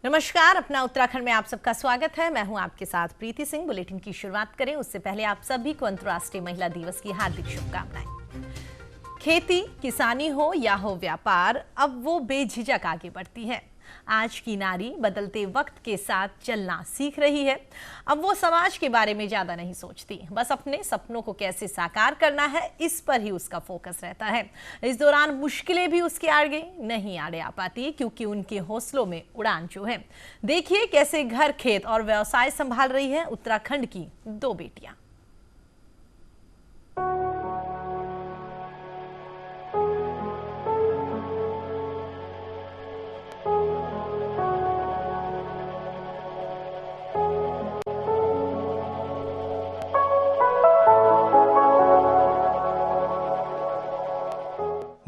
नमस्कार, अपना उत्तराखंड में आप सबका स्वागत है। मैं हूं आपके साथ प्रीति सिंह। बुलेटिन की शुरुआत करें उससे पहले आप सभी को अंतर्राष्ट्रीय महिला दिवस की हार्दिक शुभकामनाएं। खेती किसानी हो या हो व्यापार, अब वो बेझिझक आगे बढ़ती है। आज की नारी बदलते वक्त के साथ चलना सीख रही है। अब वो समाज के बारे में ज्यादा नहीं सोचती, बस अपने सपनों को कैसे साकार करना है इस पर ही उसका फोकस रहता है। इस दौरान मुश्किलें भी उसके आगे नहीं आड़े आ पाती, क्योंकि उनके हौसलों में उड़ान जो है। देखिए कैसे घर, खेत और व्यवसाय संभाल रही है उत्तराखंड की दो बेटियां।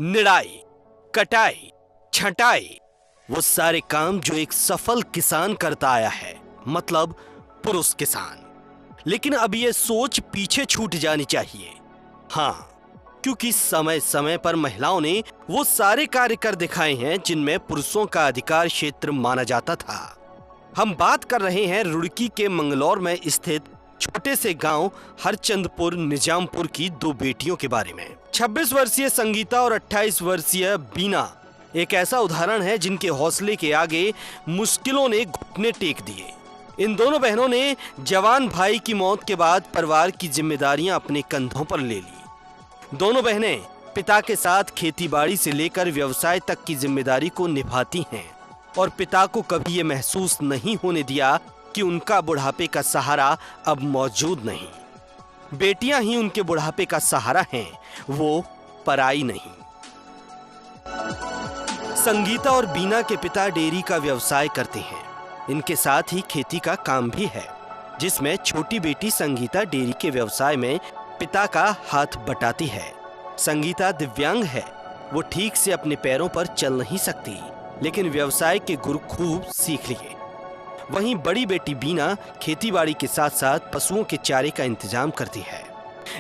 निराई, कटाई, छंटाई, वो सारे काम जो एक सफल किसान करता आया है, मतलब पुरुष किसान। लेकिन अब ये सोच पीछे छूट जानी चाहिए। हाँ, क्योंकि समय समय पर महिलाओं ने वो सारे कार्य कर दिखाए हैं जिनमें पुरुषों का अधिकार क्षेत्र माना जाता था। हम बात कर रहे हैं रुड़की के मंगलौर में स्थित छोटे से गांव हरचंदपुर निजामपुर की दो बेटियों के बारे में। 26 वर्षीय संगीता और 28 वर्षीय बीना एक ऐसा उदाहरण है जिनके हौसले के आगे मुश्किलों ने घुटने टेक दिए। इन दोनों बहनों ने जवान भाई की मौत के बाद परिवार की जिम्मेदारियां अपने कंधों पर ले ली। दोनों बहनें पिता के साथ खेतीबाड़ी से लेकर व्यवसाय तक की जिम्मेदारी को निभाती हैं और पिता को कभी ये महसूस नहीं होने दिया कि उनका बुढ़ापे का सहारा अब मौजूद नहीं। बेटियां ही उनके बुढ़ापे का सहारा हैं, वो पराई नहीं। संगीता और बीना के पिता डेयरी का व्यवसाय करते हैं। इनके साथ ही खेती का काम भी है, जिसमें छोटी बेटी संगीता डेयरी के व्यवसाय में पिता का हाथ बटाती है। संगीता दिव्यांग है, वो ठीक से अपने पैरों पर चल नहीं सकती, लेकिन व्यवसाय के गुर खूब सीख लिए। वहीं बड़ी बेटी बीना खेतीबाड़ी के साथ साथ पशुओं के चारे का इंतजाम करती है।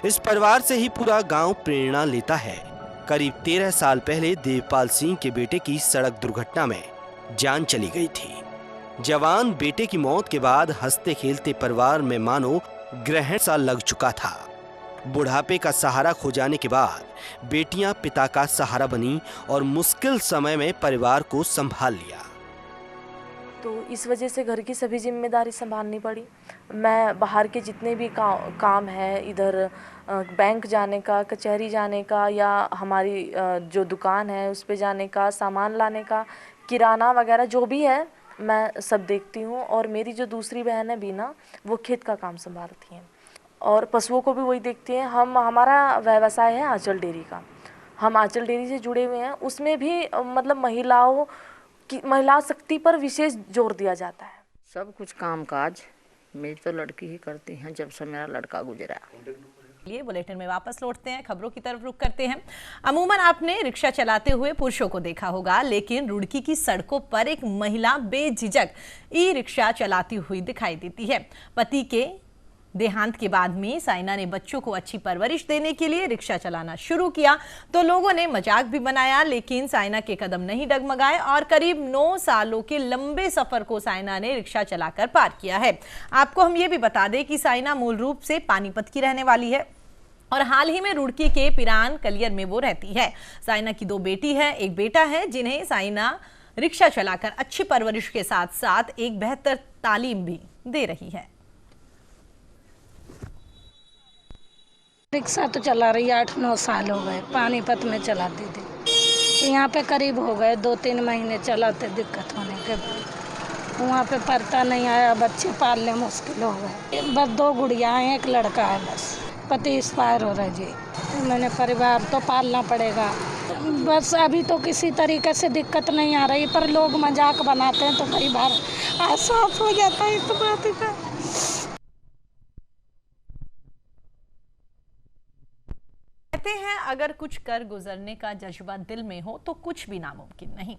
इस परिवार से ही पूरा गांव प्रेरणा लेता है। करीब 13 साल पहले देवपाल सिंह के बेटे की सड़क दुर्घटना में जान चली गई थी। जवान बेटे की मौत के बाद हंसते खेलते परिवार में मानो ग्रहण सा लग चुका था। बुढ़ापे का सहारा खो जाने के बाद बेटियां पिता का सहारा बनी और मुश्किल समय में परिवार को संभाल लिया। तो इस वजह से घर की सभी जिम्मेदारी संभालनी पड़ी। मैं बाहर के जितने भी काम है, इधर बैंक जाने का, कचहरी जाने का, या हमारी जो दुकान है उस पे जाने का, सामान लाने का, किराना वगैरह जो भी है मैं सब देखती हूँ। और मेरी जो दूसरी बहन है बीना, वो खेत का काम संभालती हैं और पशुओं को भी वही देखती हैं। हमारा व्यवसाय है आंचल डेयरी का। हम आंचल डेयरी से जुड़े हुए हैं। उसमें भी मतलब महिला शक्ति पर विशेष जोर दिया जाता है। सब कुछ काम काज मेरी तो लड़की ही करती हैं जब से मेरा लड़का गुजरा। ये बुलेटिन में वापस लौटते हैं, खबरों की तरफ रुख करते हैं। अमूमन आपने रिक्शा चलाते हुए पुरुषों को देखा होगा, लेकिन रुड़की की सड़कों पर एक महिला बेझिझक ई रिक्शा चलाती हुई दिखाई देती है। पति के देहांत के बाद में साइना ने बच्चों को अच्छी परवरिश देने के लिए रिक्शा चलाना शुरू किया तो लोगों ने मजाक भी बनाया, लेकिन साइना के कदम नहीं डगमगाए और करीब 9 सालों के लंबे सफर को साइना ने रिक्शा चलाकर पार किया है। आपको हम ये भी बता दें कि साइना मूल रूप से पानीपत की रहने वाली है और हाल ही में रुड़की के पिरान कलियर में वो रहती है। साइना की 2 बेटी है, एक बेटा है, जिन्हें साइना रिक्शा चलाकर अच्छी परवरिश के साथ साथ एक बेहतर तालीम भी दे रही है। रिक्शा तो चला रही है, 8-9 साल हो गए। पानीपत में चलाती थी, यहाँ पे करीब हो गए 2-3 महीने चलाते दिक्कत होने के बाद। वहाँ पे पड़ता नहीं आया, बच्चे पालने मुश्किल हो गए। बस 2 गुड़िया हैं, एक लड़का है। बस पति एक्सपायर हो रहा है जी। मैंने परिवार तो पालना पड़ेगा। बस अभी तो किसी तरीके से दिक्कत नहीं आ रही, पर लोग मजाक बनाते हैं तो कई बार साफ हो जाता है। तो बात है। कहते हैं अगर कुछ कर गुजरने का जज्बा दिल में हो तो कुछ भी नामुमकिन नहीं।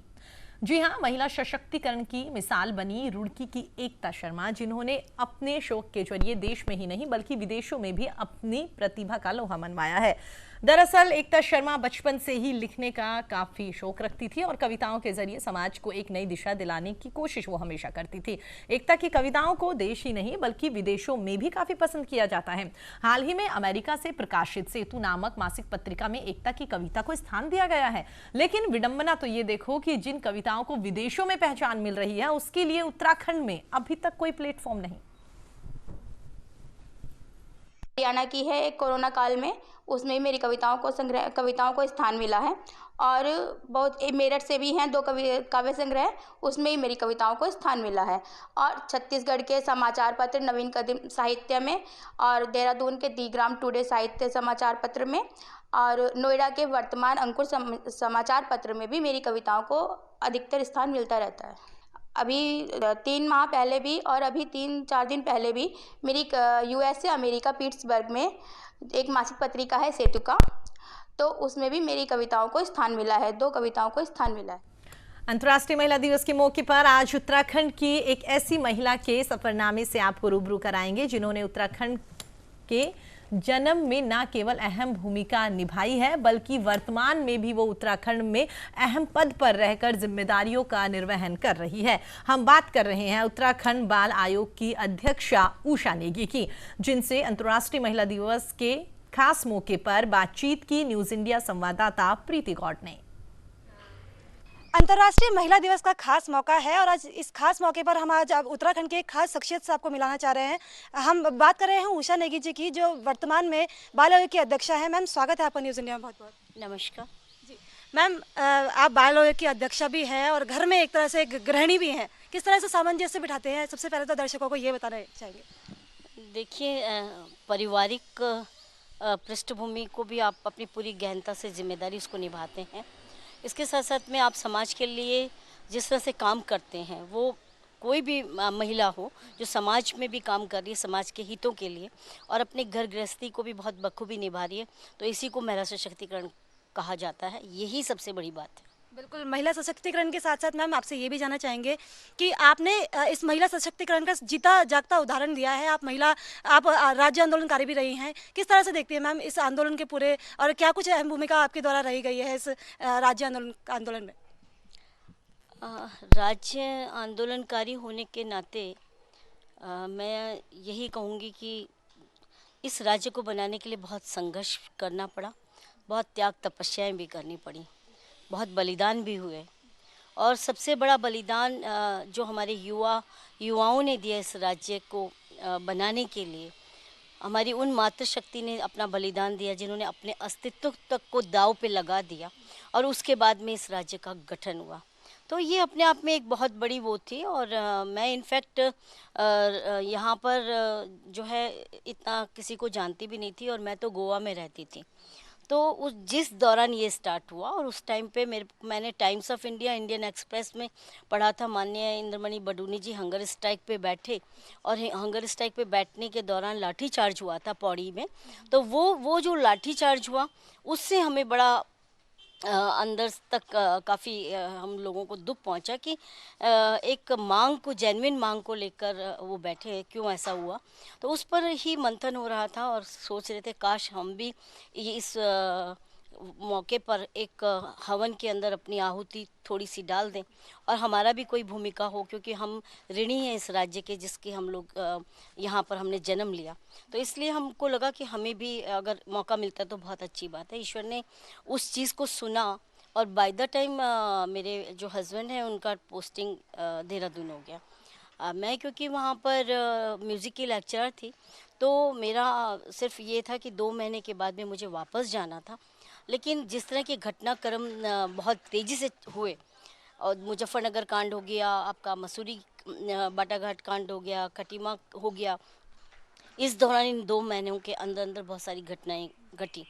जी हां, महिला सशक्तिकरण की मिसाल बनी रुड़की की एकता शर्मा, जिन्होंने अपने शौक के जरिए देश में ही नहीं बल्कि विदेशों में भी अपनी प्रतिभा का लोहा मनवाया है। दरअसल एकता शर्मा बचपन से ही लिखने का काफी शौक रखती थी और कविताओं के जरिए समाज को एक नई दिशा दिलाने की कोशिश वो हमेशा करती थी। एकता की कविताओं को देश ही नहीं बल्कि विदेशों में भी काफी पसंद किया जाता है। हाल ही में अमेरिका से प्रकाशित सेतु नामक मासिक पत्रिका में एकता की कविता को स्थान दिया गया है। लेकिन विडंबना तो ये देखो कि जिन कविताओं को विदेशों में पहचान मिल रही है उसके लिए उत्तराखंड में अभी तक कोई प्लेटफॉर्म नहीं। हरियाणा की है एक कोरोना काल में, उसमें मेरी कविताओं को स्थान मिला है। और बहुत मेरठ से भी हैं 2 काव्य संग्रह, उसमें ही मेरी कविताओं को स्थान मिला है। और छत्तीसगढ़ के समाचार पत्र नवीन कदम साहित्य में, और देहरादून के दी ग्राम टुडे साहित्य समाचार पत्र में, और नोएडा के वर्तमान अंकुर समाचार पत्र में भी मेरी कविताओं को अधिकतर स्थान मिलता रहता है। अभी 3 माह पहले भी और अभी 3-4 दिन पहले भी मेरी यूएसए अमेरिका पिट्सबर्ग में एक मासिक पत्रिका है सेतु का, तो उसमें भी मेरी कविताओं को स्थान मिला है, 2 कविताओं को स्थान मिला है। अंतर्राष्ट्रीय महिला दिवस के मौके पर आज उत्तराखंड की एक ऐसी महिला के सफरनामे से आपको रूबरू कराएंगे जिन्होंने उत्तराखंड के जन्म में न केवल अहम भूमिका निभाई है बल्कि वर्तमान में भी वो उत्तराखंड में अहम पद पर रहकर जिम्मेदारियों का निर्वहन कर रही है। हम बात कर रहे हैं उत्तराखंड बाल आयोग की अध्यक्षा उषा नेगी की, जिनसे अंतर्राष्ट्रीय महिला दिवस के खास मौके पर बातचीत की न्यूज इंडिया संवाददाता प्रीति गौड़ ने। अंतर्राष्ट्रीय महिला दिवस का खास मौका है और आज इस खास मौके पर हम आज उत्तराखंड के एक खास शख्सियत से आपको मिलाना चाह रहे हैं। हम बात कर रहे हैं उषा नेगी जी की, जो वर्तमान में बाल आयोग की अध्यक्षा है। मैम, स्वागत है आपका न्यूज़ इंडिया में। बहुत बहुत नमस्कार जी। मैम, आप बाल आयोग की अध्यक्षा भी हैं और घर में एक तरह से एक गृहिणी भी हैं। किस तरह से सामंजस्य बिठाते हैं, सबसे पहले तो दर्शकों को ये बताना चाहेंगे। देखिए, पारिवारिक पृष्ठभूमि को भी आप अपनी पूरी गहनता से जिम्मेदारी उसको निभाते हैं। इसके साथ साथ में आप समाज के लिए जिस तरह से काम करते हैं, वो कोई भी महिला हो जो समाज में भी काम कर रही है समाज के हितों के लिए और अपने घर गृहस्थी को भी बहुत बखूबी निभा रही है, तो इसी को महिला सशक्तिकरण कहा जाता है। यही सबसे बड़ी बात है। बिल्कुल, महिला सशक्तिकरण के साथ साथ मैम आपसे ये भी जानना चाहेंगे कि आपने इस महिला सशक्तिकरण का जीता जागता उदाहरण दिया है। आप राज्य आंदोलनकारी भी रही हैं। किस तरह से देखती हैं मैम इस आंदोलन के पूरे, और क्या कुछ अहम भूमिका आपके द्वारा रही गई है इस राज्य आंदोलन में? राज्य आंदोलनकारी होने के नाते मैं यही कहूँगी कि इस राज्य को बनाने के लिए बहुत संघर्ष करना पड़ा, बहुत त्याग तपस्याएं भी करनी पड़ी, बहुत बलिदान भी हुए। और सबसे बड़ा बलिदान जो हमारे युवाओं ने दिया इस राज्य को बनाने के लिए, हमारी उन मातृशक्ति ने अपना बलिदान दिया जिन्होंने अपने अस्तित्व तक को दांव पे लगा दिया और उसके बाद में इस राज्य का गठन हुआ। तो ये अपने आप में एक बहुत बड़ी वो थी। और मैं इनफैक्ट यहाँ पर जो है इतना किसी को जानती भी नहीं थी और मैं तो गोवा में रहती थी। तो उस जिस दौरान ये स्टार्ट हुआ और उस टाइम पे मैंने times of India, Indian express में पढ़ा था, माननीय इंद्रमणि बडूनी जी हंगर स्ट्राइक पे बैठे और हंगर स्ट्राइक पे बैठने के दौरान लाठी चार्ज हुआ था पौड़ी में। तो वो जो लाठी चार्ज हुआ उससे हमें बड़ा अंदर तक काफ़ी हम लोगों को दुख पहुंचा कि एक मांग को, जेन्युइन मांग को लेकर वो बैठे, क्यों ऐसा हुआ। तो उस पर ही मंथन हो रहा था और सोच रहे थे काश हम भी इस मौके पर एक हवन के अंदर अपनी आहुति थोड़ी सी डाल दें और हमारा भी कोई भूमिका हो, क्योंकि हम ऋणी हैं इस राज्य के जिसके हम लोग यहाँ पर हमने जन्म लिया। तो इसलिए हमको लगा कि हमें भी अगर मौका मिलता तो बहुत अच्छी बात है। ईश्वर ने उस चीज़ को सुना और बाय द टाइम मेरे जो हस्बैंड हैं उनका पोस्टिंग देहरादून हो गया। मैं क्योंकि वहाँ पर म्यूज़िक की लेक्चरर थी, तो मेरा सिर्फ ये था कि 2 महीने के बाद में मुझे वापस जाना था। लेकिन जिस तरह के घटनाक्रम बहुत तेज़ी से हुए और मुजफ्फरनगर कांड हो गया, आपका मसूरी बाटाघाट कांड हो गया, खटीमा हो गया, इस दौरान इन 2 महीनों के अंदर बहुत सारी घटनाएं घटी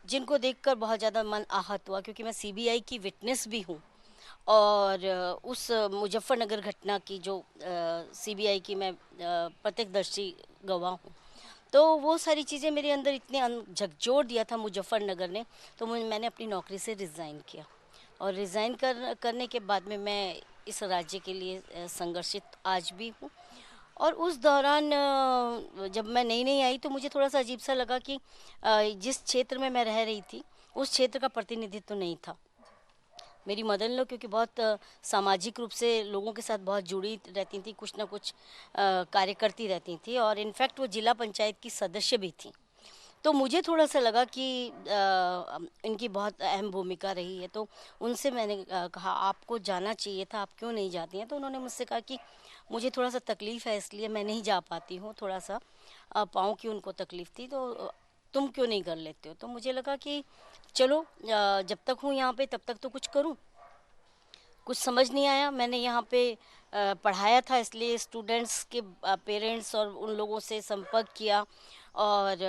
जिनको देखकर बहुत ज़्यादा मन आहत हुआ, क्योंकि मैं सीबीआई की विटनेस भी हूँ और उस मुजफ्फरनगर घटना की जो सीबीआई की मैं प्रत्यक्षदर्शी गवाह हूँ। तो वो सारी चीज़ें मेरे अंदर इतने झकझोर दिया था मुजफ्फरनगर ने, तो मैंने अपनी नौकरी से रिज़ाइन किया और रिज़ाइन करने के बाद में मैं इस राज्य के लिए संघर्षित आज भी हूँ और उस दौरान जब मैं नई नई आई तो मुझे थोड़ा सा अजीब सा लगा कि जिस क्षेत्र में मैं रह रही थी उस क्षेत्र का प्रतिनिधित्व तो नहीं था। मेरी मदर इन लॉ क्योंकि बहुत सामाजिक रूप से लोगों के साथ बहुत जुड़ी रहती थी, कुछ ना कुछ कार्य करती रहती थी और इनफैक्ट वो जिला पंचायत की सदस्य भी थी। तो मुझे थोड़ा सा लगा कि इनकी बहुत अहम भूमिका रही है, तो उनसे मैंने कहा आपको जाना चाहिए था, आप क्यों नहीं जाती हैं? तो उन्होंने मुझसे कहा कि मुझे थोड़ा सा तकलीफ़ है इसलिए मैं नहीं जा पाती हूँ, थोड़ा सा पाँव की उनको तकलीफ़ थी, तो तुम क्यों नहीं कर लेते हो? तो मुझे लगा कि चलो जब तक हूँ यहाँ पे तब तक तो कुछ करूँ। कुछ समझ नहीं आया, मैंने यहाँ पे पढ़ाया था इसलिए स्टूडेंट्स के पेरेंट्स और उन लोगों से संपर्क किया और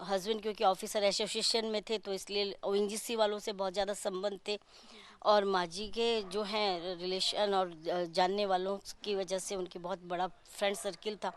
हस्बैंड क्योंकि ऑफिसर एसोसिएशन में थे तो इसलिए ओएनजीसी वालों से बहुत ज़्यादा संबंध थे और माँ जी के जो हैं रिलेशन और जानने वालों की वजह से उनकी बहुत बड़ा फ्रेंड सर्किल था।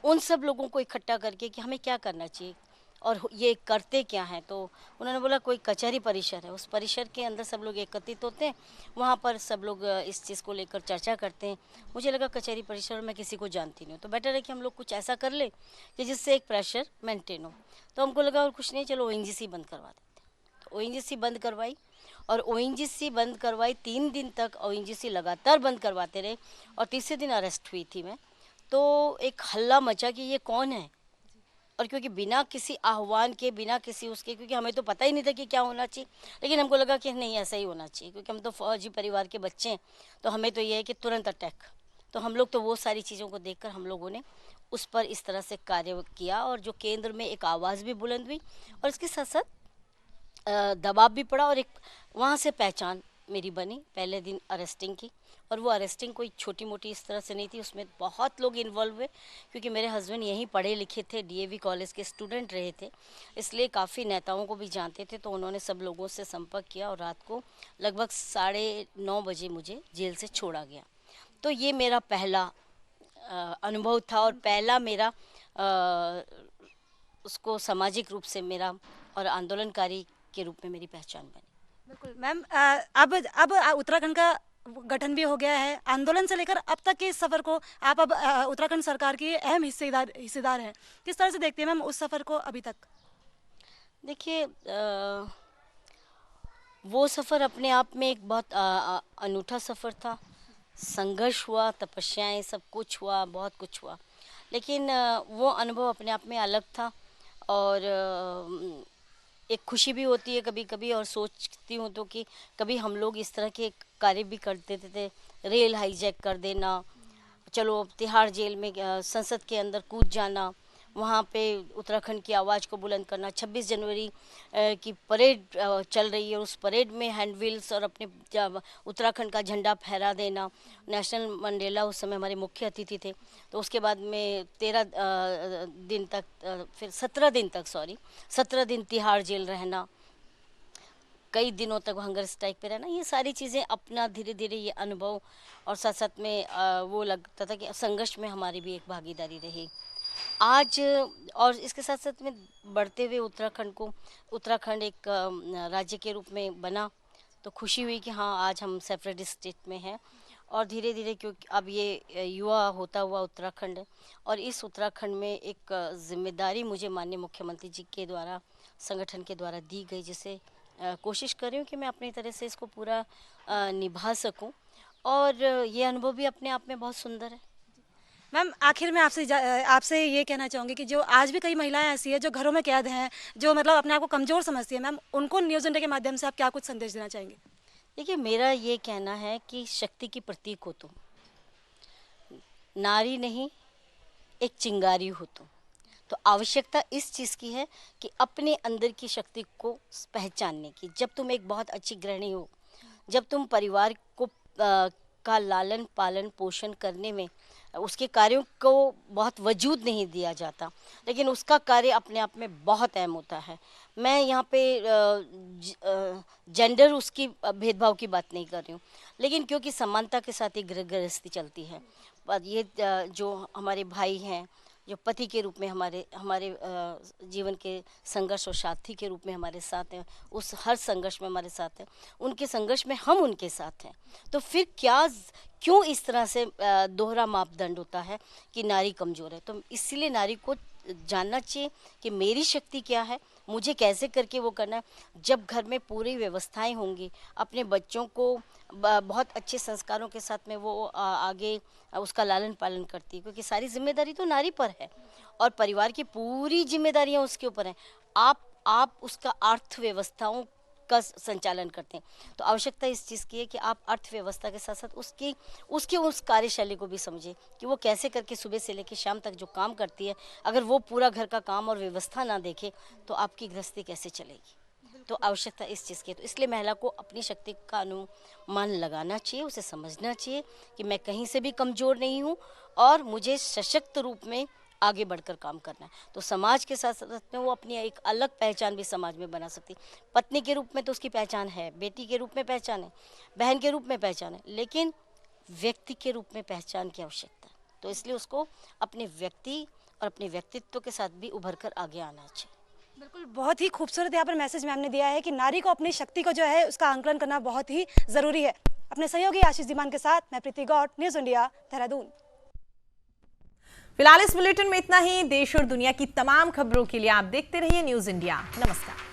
उन सब लोगों को इकट्ठा करके कि हमें क्या करना चाहिए और ये करते क्या हैं, तो उन्होंने बोला कोई कचहरी परिसर है, उस परिसर के अंदर सब लोग एकत्रित होते हैं, वहाँ पर सब लोग इस चीज़ को लेकर चर्चा करते हैं। मुझे लगा कचहरी परिसर में किसी को जानती नहीं हूँ तो बेटर है कि हम लोग कुछ ऐसा कर ले कि जिससे एक प्रेशर मेंटेन हो। तो हमको लगा और कुछ नहीं, चलो ओएनजीसी बंद करवा देते। तो ओएनजीसी बंद करवाई और ओएनजीसी बंद करवाई 3 दिन तक ओएनजीसी लगातार बंद करवाते रहे और तीसरे दिन अरेस्ट हुई थी मैं। तो एक हल्ला मचा कि ये कौन है, और क्योंकि बिना किसी आह्वान के, बिना किसी उसके, क्योंकि हमें तो पता ही नहीं था कि क्या होना चाहिए, लेकिन हमको लगा कि नहीं ऐसा ही होना चाहिए क्योंकि हम तो फौजी परिवार के बच्चे हैं, तो हमें तो ये है कि तुरंत अटैक। तो हम लोग तो वो सारी चीज़ों को देखकर हम लोगों ने उस पर इस तरह से कार्य किया और जो केंद्र में एक आवाज़ भी बुलंद हुई और इसके साथ साथ दबाव भी पड़ा और एक वहाँ से पहचान मेरी बनी पहले दिन अरेस्टिंग की। और वो अरेस्टिंग कोई छोटी मोटी इस तरह से नहीं थी, उसमें बहुत लोग इन्वॉल्व हुए क्योंकि मेरे हस्बैंड यहीं पढ़े लिखे थे, डीएवी कॉलेज के स्टूडेंट रहे थे, इसलिए काफ़ी नेताओं को भी जानते थे। तो उन्होंने सब लोगों से संपर्क किया और रात को लगभग 9:30 बजे मुझे जेल से छोड़ा गया। तो ये मेरा पहला अनुभव था और पहला मेरा उसको सामाजिक रूप से मेरा और आंदोलनकारी के रूप में मेरी पहचान बनी। बिल्कुल मैम, अब उत्तराखंड का गठन भी हो गया है। आंदोलन से लेकर अब तक के इस सफ़र को आप अब उत्तराखंड सरकार की अहम हिस्सेदार हैं, किस तरह से देखते हैं मैम उस सफ़र को अभी तक? देखिए वो सफ़र अपने आप में एक बहुत अनूठा सफ़र था। संघर्ष हुआ, तपस्याएं, सब कुछ हुआ, बहुत कुछ हुआ, लेकिन वो अनुभव अपने आप में अलग था और एक खुशी भी होती है कभी कभी और सोचती हूँ तो कि कभी हम लोग इस तरह के कार्य भी कर देते थे, रेल हाईजैक कर देना, चलो तिहाड़ जेल में संसद के अंदर कूद जाना, वहाँ पे उत्तराखंड की आवाज़ को बुलंद करना। 26 जनवरी की परेड चल रही है, उस परेड में हैंड व्हील्स और अपने उत्तराखंड का झंडा फहरा देना। नेशनल मंडेला उस समय हमारे मुख्य अतिथि थे। तो उसके बाद में 17 दिन तिहाड़ जेल रहना, कई दिनों तक हंगर स्ट्राइक पे रहना, ये सारी चीज़ें अपना धीरे धीरे ये अनुभव और साथ साथ में वो लगता था कि संघर्ष में हमारी भी एक भागीदारी रही। आज और इसके साथ साथ में बढ़ते हुए उत्तराखंड एक राज्य के रूप में बना तो खुशी हुई कि हाँ आज हम सेपरेट स्टेट में हैं और धीरे धीरे क्योंकि अब ये युवा होता हुआ उत्तराखंड है और इस उत्तराखंड में एक जिम्मेदारी मुझे माननीय मुख्यमंत्री जी के द्वारा, संगठन के द्वारा दी गई, जिसे कोशिश कर रही हूँ कि मैं अपनी तरह से इसको पूरा निभा सकूँ और ये अनुभव भी अपने आप में बहुत सुंदर है। मैम आखिर में आपसे ये कहना चाहूँगी कि जो आज भी कई महिलाएं ऐसी हैं जो घरों में कैद हैं, जो मतलब अपने आप को कमज़ोर समझती हैं, मैम उनको न्यूज़ इंडिया के माध्यम से आप क्या कुछ संदेश देना चाहेंगे? देखिए मेरा ये कहना है कि शक्ति की प्रतीक हो तुम, नारी नहीं एक चिंगारी हो तुम। तो आवश्यकता इस चीज़ की है कि अपने अंदर की शक्ति को पहचानने की। जब तुम एक बहुत अच्छी गृहिणी हो, जब तुम परिवार को का लालन पालन पोषण करने में उसके कार्यों को बहुत वजूद नहीं दिया जाता, लेकिन उसका कार्य अपने आप में बहुत अहम होता है। मैं यहाँ पे जेंडर उसकी भेदभाव की बात नहीं कर रही हूँ, लेकिन क्योंकि समानता के साथ ही गृहस्थी चलती है। ये जो हमारे भाई हैं, जो पति के रूप में हमारे जीवन के संघर्ष और साथी के रूप में हमारे साथ हैं, उस हर संघर्ष में हमारे साथ हैं, उनके संघर्ष में हम उनके साथ हैं। तो फिर क्यों इस तरह से दोहरा मापदंड होता है कि नारी कमज़ोर है। तो इसलिए नारी को जानना चाहिए कि मेरी शक्ति क्या है, मुझे कैसे करके वो करना है। जब घर में पूरी व्यवस्थाएं होंगी, अपने बच्चों को बहुत अच्छे संस्कारों के साथ में वो आगे उसका लालन पालन करती है, क्योंकि सारी जिम्मेदारी तो नारी पर है और परिवार की पूरी जिम्मेदारियां उसके ऊपर हैं। आप उसका अर्थव्यवस्थाओं का संचालन करते हैं। तो आवश्यकता इस चीज़ की है कि आप अर्थव्यवस्था के साथ साथ उसकी उस कार्यशैली को भी समझें कि वो कैसे करके सुबह से लेकर शाम तक जो काम करती है, अगर वो पूरा घर का काम और व्यवस्था ना देखे तो आपकी गृहस्थी कैसे चलेगी। तो आवश्यकता इस चीज़ की है। तो इसलिए महिला को अपनी शक्ति का अनुमान लगाना चाहिए, उसे समझना चाहिए कि मैं कहीं से भी कमज़ोर नहीं हूँ और मुझे सशक्त रूप में आगे बढ़कर काम करना है। तो समाज के साथ साथ में वो अपनी एक अलग पहचान भी समाज में बना सकती है। पत्नी के रूप में तो उसकी पहचान है, बेटी के रूप में पहचान है, बहन के रूप में पहचान है, लेकिन व्यक्ति के रूप में पहचान की आवश्यकता है। तो इसलिए उसको अपने व्यक्ति और अपने व्यक्तित्व के साथ भी उभर कर आगे आना चाहिए। बिल्कुल, बहुत ही खूबसूरत यहाँ पर मैसेज मैम ने दिया है कि नारी को अपनी शक्ति को जो है उसका आंकलन करना बहुत ही ज़रूरी है। अपने सहयोगी आशीष दीमान के साथ मैं प्रीति गौड़, न्यूज़ इंडिया, देहरादून। फिलहाल इस बुलेटिन में इतना ही। देश और दुनिया की तमाम खबरों के लिए आप देखते रहिए न्यूज़ इंडिया। नमस्कार।